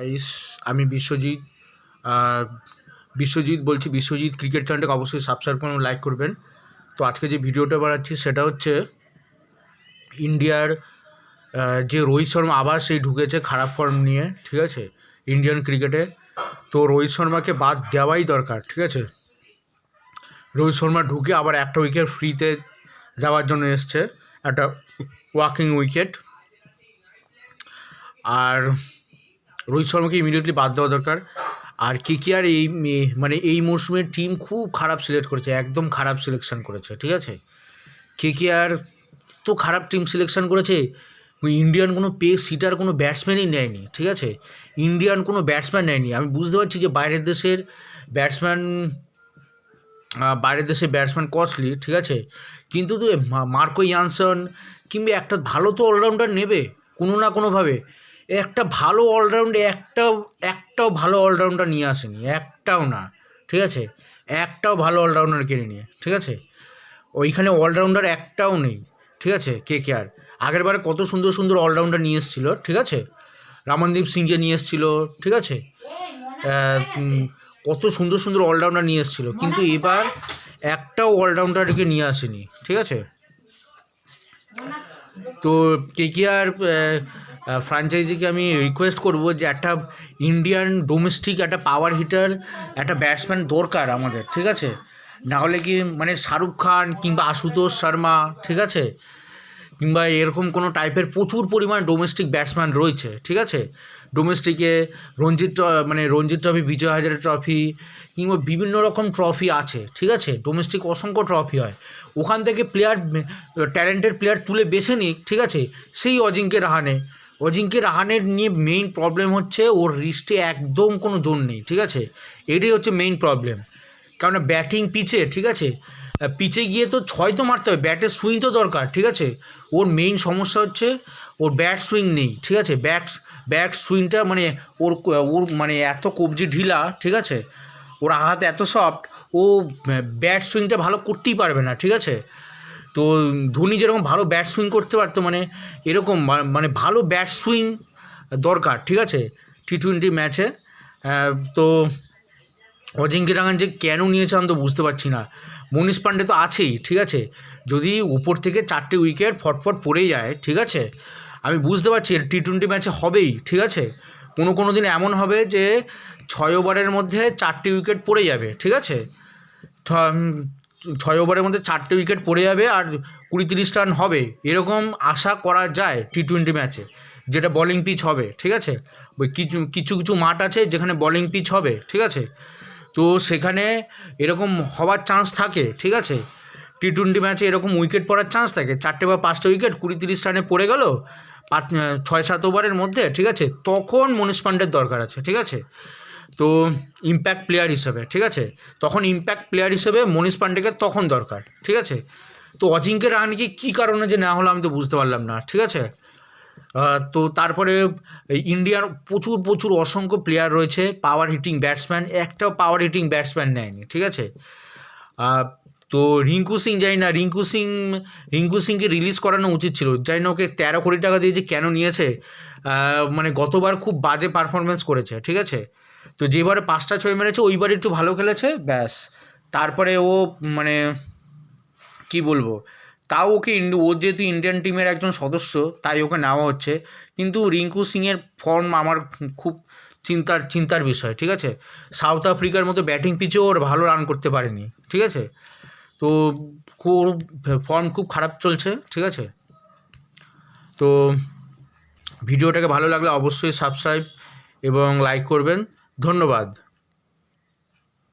Guys, আমি বিশ্বজিৎ বলছি। Biswajit cricket চ্যানেলটাকে অবশ্যই সাবস্ক্রাইব করুন, লাইক করবেন। তো আজকে যে ভিডিওটা বানাচ্ছি সেটা হচ্ছে ইন্ডিয়ার যে রোহিত শর্মা আবার সেই ঢুকেছে খারাপ ফর্ম নিয়ে, ঠিক আছে, ইন্ডিয়ান ক্রিকেটে। তো রোহিত শর্মাকে বাদ দেওয়াই দরকার, ঠিক আছে। রোহিত শর্মা ঢুকে আবার একটা উইকেট ফ্রিতে যাওয়ার জন্য এসছে, একটা ওয়াকিং উইকেট। আর রোহিত শর্মাকে ইমিডিয়েটলি বাদ দেওয়া দরকার। আর কেকেআর এই মরশুমের টিম খুব খারাপ সিলেক্ট করেছে, একদম খারাপ সিলেকশন করেছে, ঠিক আছে। কেকেআর তো খারাপ টিম সিলেকশন করেছে, ইন্ডিয়ান কোনো পেস হিটার কোনো ব্যাটসম্যানই নেয়নি, ঠিক আছে। ইন্ডিয়ান কোনো ব্যাটসম্যান নেয়নি। আমি বুঝতে পারছি যে বাইরের দেশের ব্যাটসম্যান কস্টলি, ঠিক আছে, কিন্তু তো মার্কো ইয়ানসন কিংবা একটা ভালো তো অলরাউন্ডার নেবে কোনো না কোনোভাবে। একটাও ভালো অলরাউন্ডার নিয়ে আসেনি, একটাও না, ঠিক আছে। একটাও ভালো অলরাউন্ডার কিনে নিয়ে, ঠিক আছে। ওইখানে অলরাউন্ডার একটাও নেই, ঠিক আছে। কেকেআর আগের বারে কত সুন্দর সুন্দর অলরাউন্ডার নিয়ে এসেছিলো, ঠিক আছে। রামনদীপ সিংকে নিয়ে এসেছিলো, ঠিক আছে। কত সুন্দর সুন্দর অলরাউন্ডার নিয়ে এসেছিলো, কিন্তু এবার একটাও অলরাউন্ডারকে নিয়ে আসেনি, ঠিক আছে। তো কেকেআর ফ্র্যাঞ্চাইজিকে আমি রিকোয়েস্ট করব যে একটা ইন্ডিয়ান ডোমেস্টিক একটা পাওয়ার হিটার একটা ব্যাটসম্যান দরকার আমাদের, ঠিক আছে। নাহলে কি মানে শাহরুখ খান কিংবা আশুতোষ শর্মা, ঠিক আছে, কিংবা এরকম কোনো টাইপের প্রচুর পরিমাণে ডোমেস্টিক ব্যাটসম্যান রয়েছে, ঠিক আছে। ডোমেস্টিকে রঞ্জি ট্রফি, বিজয় হাজারে ট্রফি কিংবা বিভিন্ন রকম ট্রফি আছে, ঠিক আছে। ডোমেস্টিক অসংখ্য ট্রফি হয়, ওখান থেকে ট্যালেন্টেড প্লেয়ার তুলে বেছে নিক, ঠিক আছে। সেই অজিঙ্ক্য রাহানের নিয়ে মেইন প্রবলেম হচ্ছে ওর রিস্টে একদম কোনো জোর নেই, ঠিক আছে। এটাই হচ্ছে মেইন প্রবলেম। কারণ ব্যাটিং পিচে, ঠিক আছে, পিচে গিয়ে তো ছয় তো মারতে হবে, ব্যাটের সুইং তো দরকার, ঠিক আছে। ওর মেইন সমস্যা হচ্ছে ওর ব্যাট সুইং নেই, ঠিক আছে। ব্যাট সুইংটা মানে ওর মানে এত কবজি ঢিলা, ঠিক আছে, ওর হাত এত সফট, ও ব্যাট সুইংটা ভালো করতেই পারবে না, ঠিক আছে। তো ধোনি যেরকম ভালো ব্যাট সুইং করতে পারতো, মানে এরকম মানে ভালো ব্যাট সুইং দরকার, ঠিক আছে, টি-20 ম্যাচে। তো অজিঙ্ক্য রাহানে যে কেন নিয়েছে আমি তো বুঝতে পারছি না। মনীষ পাণ্ডে তো আছেই, ঠিক আছে। যদি উপর থেকে 4টে উইকেট ফটফট পড়ে যায়, ঠিক আছে, আমি বুঝতে পারছি টি-20 ম্যাচে হবেই, ঠিক আছে। কোনো দিন এমন হবে যে 6 ওভারের মধ্যে 4টে উইকেট পড়ে যাবে, ঠিক আছে। 6 ওভারের মধ্যে 4টে উইকেট পড়ে যাবে আর 20-30 রান হবে, এরকম আশা করা যায় টি-20 ম্যাচে, যেটা বলিং পিচ হবে, ঠিক আছে। ওই কিছু মাঠ আছে যেখানে বলিং পিচ হবে, ঠিক আছে। তো সেখানে এরকম হওয়ার চান্স থাকে, ঠিক আছে। টি-20 ম্যাচে এরকম উইকেট পড়ার চান্স থাকে, 4টে বা 5টে উইকেট 20-30 রানে পড়ে গেল 6-7 ওভারের মধ্যে, ঠিক আছে। তখন মনীষ পাণ্ডের দরকার আছে, ঠিক আছে। তো ইম্প্যাক্ট প্লেয়ার হিসেবে, ঠিক আছে, তখন ইম্প্যাক্ট প্লেয়ার হিসেবে মনীষ পাণ্ডেকে তখন দরকার, ঠিক আছে। তো অজিঙ্ক্য রাহানেকে কী কারণে যে নেওয়া হলো আমি তো বুঝতে পারলাম না, ঠিক আছে। তো তারপরে ইন্ডিয়ার প্রচুর অসংখ্য প্লেয়ার রয়েছে পাওয়ার হিটিং ব্যাটসম্যান, একটাও পাওয়ার হিটিং ব্যাটসম্যান নেয়নি, ঠিক আছে। তো রিঙ্কু সিংকে রিলিজ করানো উচিত ছিল, জানি না ওকে 13 কোটি টাকা দিয়েছে কেন নিয়েছে। মানে গতবার খুব বাজে পারফরমেন্স করেছে, ঠিক আছে। তো যেবারে 5টা 6 মেরেছে ওইবারে একটু ভালো খেলেছে, ব্যাস। তারপরে ও মানে কি বলবো, তাও ওকে ও যেহেতু ইন্ডিয়ান টিমের একজন সদস্য তাই ওকে নেওয়া হচ্ছে, কিন্তু রিঙ্কু সিংয়ের ফর্ম আমার খুব চিন্তার বিষয়, ঠিক আছে। সাউথ আফ্রিকার মতো ব্যাটিং পিচেও ওর ভালো রান করতে পারেনি, ঠিক আছে। তো ফর্ম খুব খারাপ চলছে, ঠিক আছে। তো ভিডিওটাকে ভালো লাগলে অবশ্যই সাবস্ক্রাইব এবং লাইক করবেন, ধন্যবাদ।